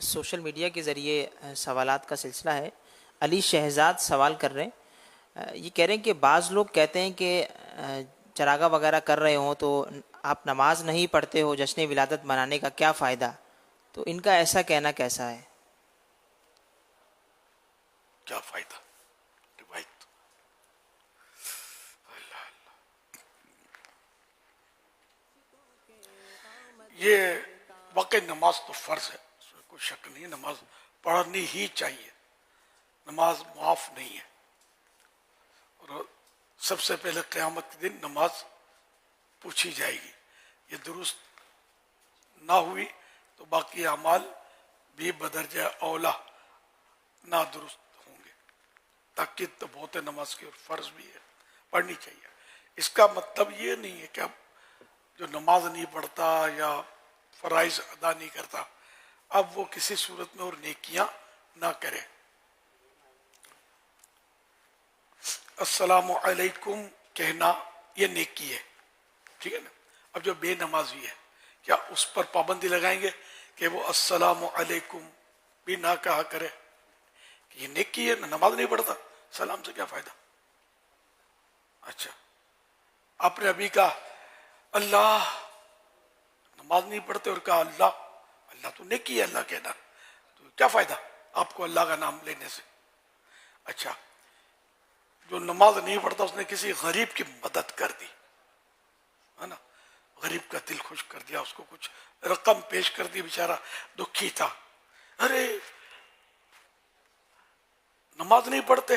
Social media کے ذریعے سوالات کا سلسلہ ہے۔ علی شہزاد سوال کر رہے ہیں، یہ کہہ رہے ہیں کہ بعض لوگ کہتے ہیں کہ چراغا وغیرہ کر رہے ہوں تو آپ نماز نہیں پڑھتے ہو، جشن ولادت منانے کا کیا فائدہ؟ تو ان کا ایسا کہنا کیسا ہے؟ کیا فائدہ؟ روایت اللہ اللہ، یہ واقعی نماز تو فرض ہے، اس میں کوئی شک نہیں، نماز پڑھنی ہی چاہیے، نماز معاف نہیں ہے، اور سب سے پہلے قیامت کے دن نماز پوچھی جائے گی، یہ درست نہ ہوئی تو باقی اعمال بھی بدرجہ اولا نہ درست ہوں گے۔ تاکید تو بہت ہے نماز کی، اور فرض بھی ہے، پڑھنی چاہیے۔ اس کا مطلب یہ نہیں ہے کہ اب جو نماز نہیں پڑھتا یا فرائض ادا نہیں کرتا اب وہ کسی صورت میں اور نیکیاں نہ کرے۔ السلام علیکم کہنا یہ نیکی ہے، ٹھیک ہے نا۔ اب جو بے نمازی ہے کیا اس پر پابندی لگائیں گے کہ وہ السلام علیکم بھی نہ کہا کرے؟ کہ یہ نیکی ہے، نماز نہیں پڑھتا، سلام سے کیا فائدہ؟ اچھا، آپ نے ابھی کہا اللہ، نماز نہیں پڑھتے اور کہا اللہ، اللہ تو نیکی ہے اللہ کہنا، تو کیا فائدہ آپ کو اللہ کا نام لینے سے؟ اچھا، جو نماز نہیں پڑھتا اس نے کسی غریب کی مدد کر دی ہے نا، غریب کا دل خوش کر دیا، اس کو کچھ رقم پیش کر دی، بیچارہ دکھی تھا، ارے نماز نہیں پڑھتے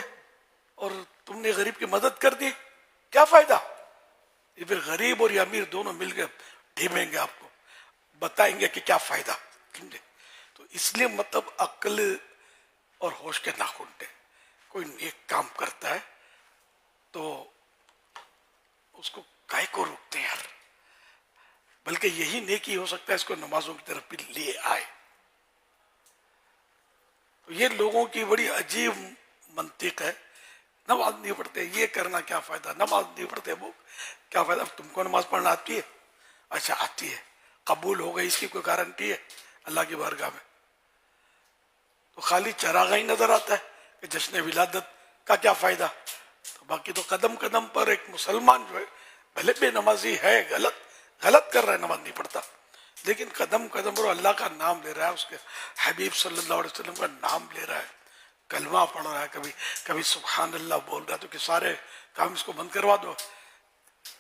اور تم نے غریب کی مدد کر دی، کیا فائدہ؟ یہ پھر غریب اور یہ امیر دونوں مل کے ڈھیمیں گے، آپ کو بتائیں گے کہ کیا فائدہ۔ تو اس لیے مطلب عقل اور ہوش کے ناخن دے، کوئی نیک کام کرتا ہے تو اس کو کائے کو روکتے ہیں یار، بلکہ یہی نیکی ہو سکتا ہے اس کو نمازوں کی طرف بھی لے آئے۔ تو یہ لوگوں کی بڑی عجیب منطق ہے، نماز نہیں پڑھتے یہ کرنا کیا فائدہ، نماز نہیں پڑھتے وہ کیا فائدہ؟ تم کو نماز پڑھنا آتی ہے؟ اچھا آتی ہے، قبول ہو گئی، اس کی کوئی گارنٹی ہے اللہ کی بارگاہ میں؟ تو خالی چراغا ہی نظر آتا ہے کہ جشن ولادت کا کیا فائدہ؟ تو باقی تو قدم قدم پر ایک مسلمان جو ہے بھلے بے نمازی ہے، غلط کر رہا ہے، نماز نہیں پڑھتا، لیکن قدم قدم پر اللہ کا نام لے رہا ہے، اس کے حبیب صلی اللہ علیہ وسلم کا نام لے رہا ہے، کلمہ پڑھ رہا ہے، کبھی سبحان اللہ بول رہا ہے، تو کہ سارے کام اس کو بند کروا دو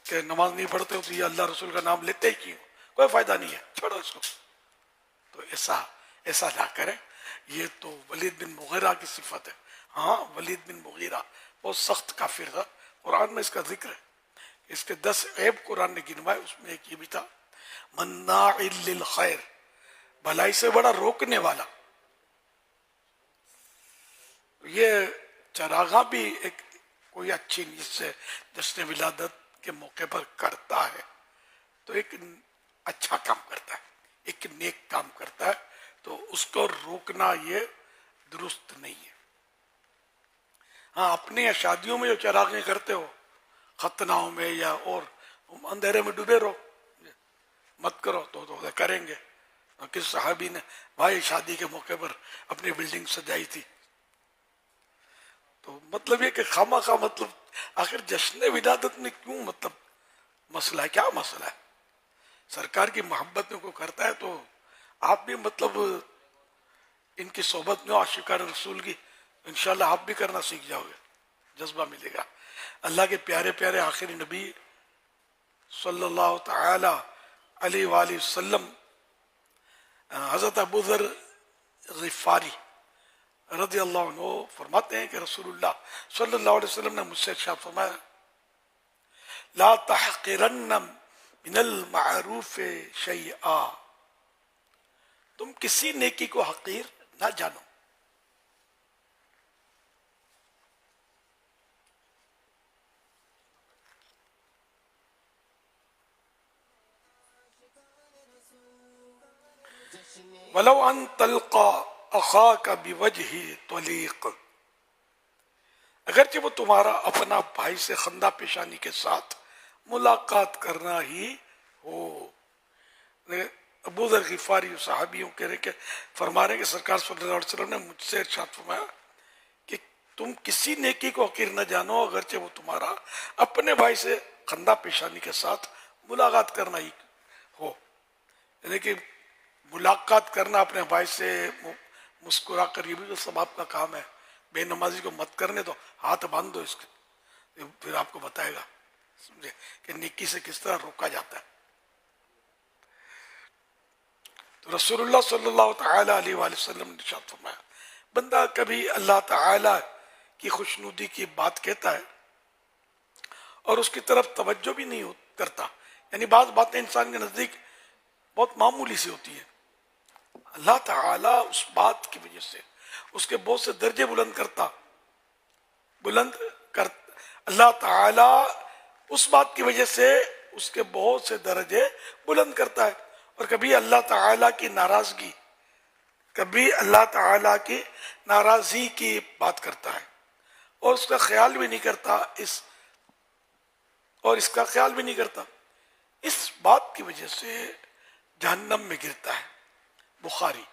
کہ نماز نہیں پڑھتے ہو تو یہ اللہ رسول کا نام لیتے ہی کیوں؟ کوئی فائدہ نہیں ہے، چھوڑو اس کو۔ تو ایسا نہ کریں، یہ تو ولید بن مغیرہ کی صفت ہے۔ ہاں، ولید بن مغیرہ بہت سخت کافر تھا، قرآن میں اس کا ذکر ہے، اس کے 10 عیب قرآن نے گنوائے، اس میں ایک یہ بھی تھا مناع للخیر، بھلائی سے بڑا روکنے والا۔ یہ چراغاں بھی ایک کوئی اچھی نیت سے جشن ولادت کے موقع پر کرتا ہے تو ایک اچھا کام کرتا ہے، ایک نیک کام کرتا ہے، تو اس کو روکنا یہ درست نہیں ہے۔ ہاں، اپنے شادیوں میں جو چراغیں کرتے ہو، ختناؤں میں یا اور، اندھیرے میں ڈوبے رہو، مت کرو، تو کریں گے۔ کس صحابی نے بھائی شادی کے موقع پر اپنی بلڈنگ سجائی تھی؟ تو مطلب یہ کہ خواہ مطلب آخر جشن ولادت میں کیوں مطلب مسئلہ ہے؟ کیا مسئلہ ہے؟ سرکار کی محبت میں کوئی کرتا ہے تو آپ بھی مطلب ان کی صحبت میں عاشقان رسول کی انشاءاللہ آپ بھی کرنا سیکھ جاؤ گے، جذبہ ملے گا۔ اللہ کے پیارے پیارے آخری نبی صلی اللہ تعالی علیہ وآلہ وسلم حضرت ابو ذر غفاری رضی اللہ عنہ فرماتے ہیں کہ رسول اللہ صلی اللہ علیہ وسلم نے مجھ سے ارشاد فرمایا لا تحقرن من المعروف شیئا، تم کسی نیکی کو حقیر نہ جانو۔ وَلَوْ أَن تَلْقَى أَخَاكَ بِوَجْهِ طَلِيقٍ، اگرچہ وہ تمہارا اپنا بھائی سے خندہ پیشانی کے ساتھ ملاقات کرنا ہی ہو۔ ابو ذر غفاری صحابیوں کہہ رہے کہ فرما رہے کہ سرکار صلی اللہ علیہ وسلم نے مجھ سے ارشاد فرمایا کہ تم کسی نیکی کو حقیر نہ جانو اگرچہ وہ تمہارا اپنے بھائی سے خندہ پیشانی کے ساتھ ملاقات کرنا ہی ہو. یعنی کہ ملاقات کرنا اپنے بھائی سے مسکرا کر، یہ بھی تو ثواب کا کام ہے. بے نمازی کو مت کرنے دو، ہاتھ باندھ دو اس کے، پھر آپ کو بتائے گا سمجھے کہ نیکی سے کس طرح روکا جاتا ہے. تو رسول اللہ صلی اللہ تعالی علیہ وآلہ وسلم نے ارشاد فرمایا بندہ کبھی اللہ تعالی کی خوشنودی کی بات کہتا ہے اور اس کی طرف توجہ بھی نہیں کرتا. یعنی بعض باتیں انسان کے نزدیک بہت معمولی سی ہوتی ہیں، اللہ تعالیٰ اس بات کی وجہ سے اس کے بہت سے درجے بلند کر اللہ تعالیٰ اس بات کی وجہ سے اس کے بہت سے درجے بلند کرتا ہے. اور کبھی اللہ تعالیٰ کی ناراضی کی بات کرتا ہے اور اس کا خیال بھی نہیں کرتا اس بات کی وجہ سے جہنم میں گرتا ہے. بخاری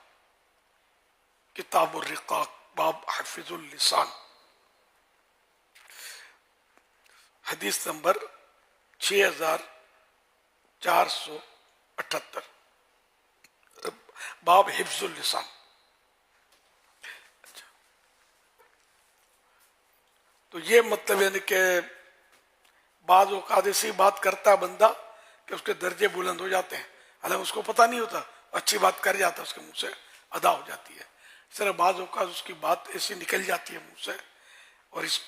کتاب الرقاق باب حفظ اللسان حدیث نمبر 6478 باب حفظ اللسان. تو یہ مطلب یعنی کہ بعض اوقات ایسی بات کرتا ہے بندہ کہ اس کے درجے بلند ہو جاتے ہیں، حالانکہ اس کو پتہ نہیں ہوتا، اچھی بات کر جاتا ہے، اس کے منہ سے ادا ہو جاتی ہے. اس طرح بعض اوقات اس کی بات ایسی نکل جاتی ہے منہ سے اور اس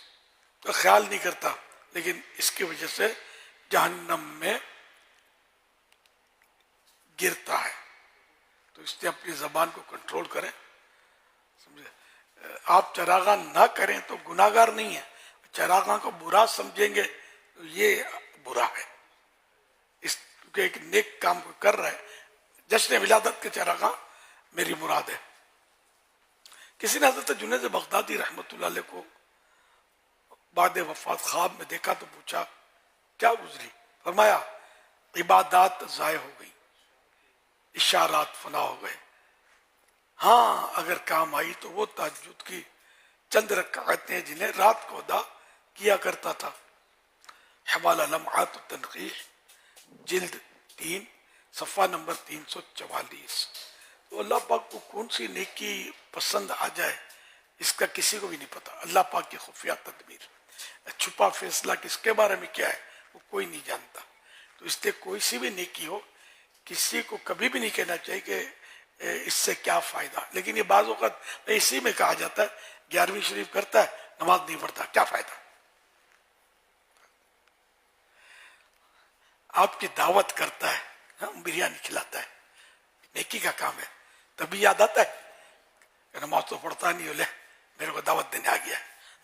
کا خیال نہیں کرتا، لیکن اس کی وجہ سے جہنم میں گرتا ہے. تو اس لیے اپنی زبان کو کنٹرول کریں، سمجھے. آپ چراغاں نہ کریں تو گناہگار نہیں ہے، چراغاں کو برا سمجھیں گے تو یہ برا ہے. اس کیونکہ ایک نیک کام کو کر رہا ہے. جشن ولادت کے چراغاں میری مراد ہے. کسی نے حضرت جنید بغدادی رحمۃ اللہ علیہ کو بعد وفات خواب میں دیکھا تو پوچھا کیا گزری؟ فرمایا عبادات ضائع ہو گئی، اشارات فنا ہو گئے. ہاں اگر کام آئی تو وہ تہجد کی چند رکعتیں جنہیں رات کو ادا کیا کرتا تھا. حوالہ لمعات التنقیح جلد 3 صفحہ نمبر 344. تو اللہ پاک کو کون سی نیکی پسند آ جائے اس کا کسی کو بھی نہیں پتا. اللہ پاک کی خفیہ تدبیر، چھپا فیصلہ کس کے بارے میں کیا ہے وہ کوئی نہیں جانتا. تو اس لیے کوئی سی بھی نیکی ہو کسی کو کبھی بھی نہیں کہنا چاہیے کہ اس سے کیا فائدہ. لیکن یہ بعض اوقات اسی میں کہا جاتا ہے 11ویں شریف کرتا ہے نماز نہیں پڑھتا، کیا فائدہ. آپ کی دعوت کرتا ہے، بریانی کھلاتا ہے، نیکی کا کام ہے، تبھی یاد آتا ہے کہ نماز تو پڑھتا نہیں ہو، لے میرے کو دعوت دینے آ گیا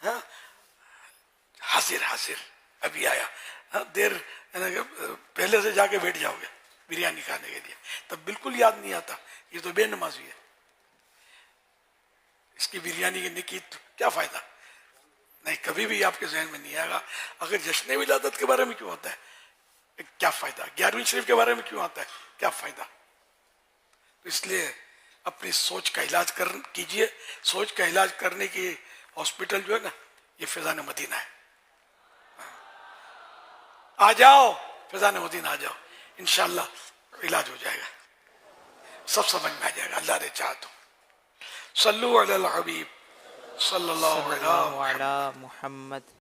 ہے، حاضر ابھی آیا، دیر پہلے سے جا کے بیٹھ جاؤ گے بریانی کھانے کے لیے، تب بالکل یاد نہیں آتا. یہ تو بے نمازی ہے، اس کی بریانی کی نیکی کیا فائدہ. نہیں، کبھی بھی آپ کے ذہن میں نہیں آئے گا. اگر جشن ولادت کے بارے میں کیوں ہوتا ہے، کیا فائدہ. 11ویں شریف کے بارے میں کیوں آتا ہے، کیا فائدہ. تو اس لیے اپنی سوچ کا علاج کیجئے. سوچ کا علاج کرنے کی ہاسپٹل جو ہے نا، یہ فیضان مدینہ ہے. آ جاؤ فیضان مدینہ، آ جاؤ، انشاءاللہ علاج ہو جائے گا، سب سمجھ میں آ جائے گا اللہ نے چاہا تو. صلو علی الحبیب صلی اللہ صلی علیہ اللہ وسلم. علی محمد.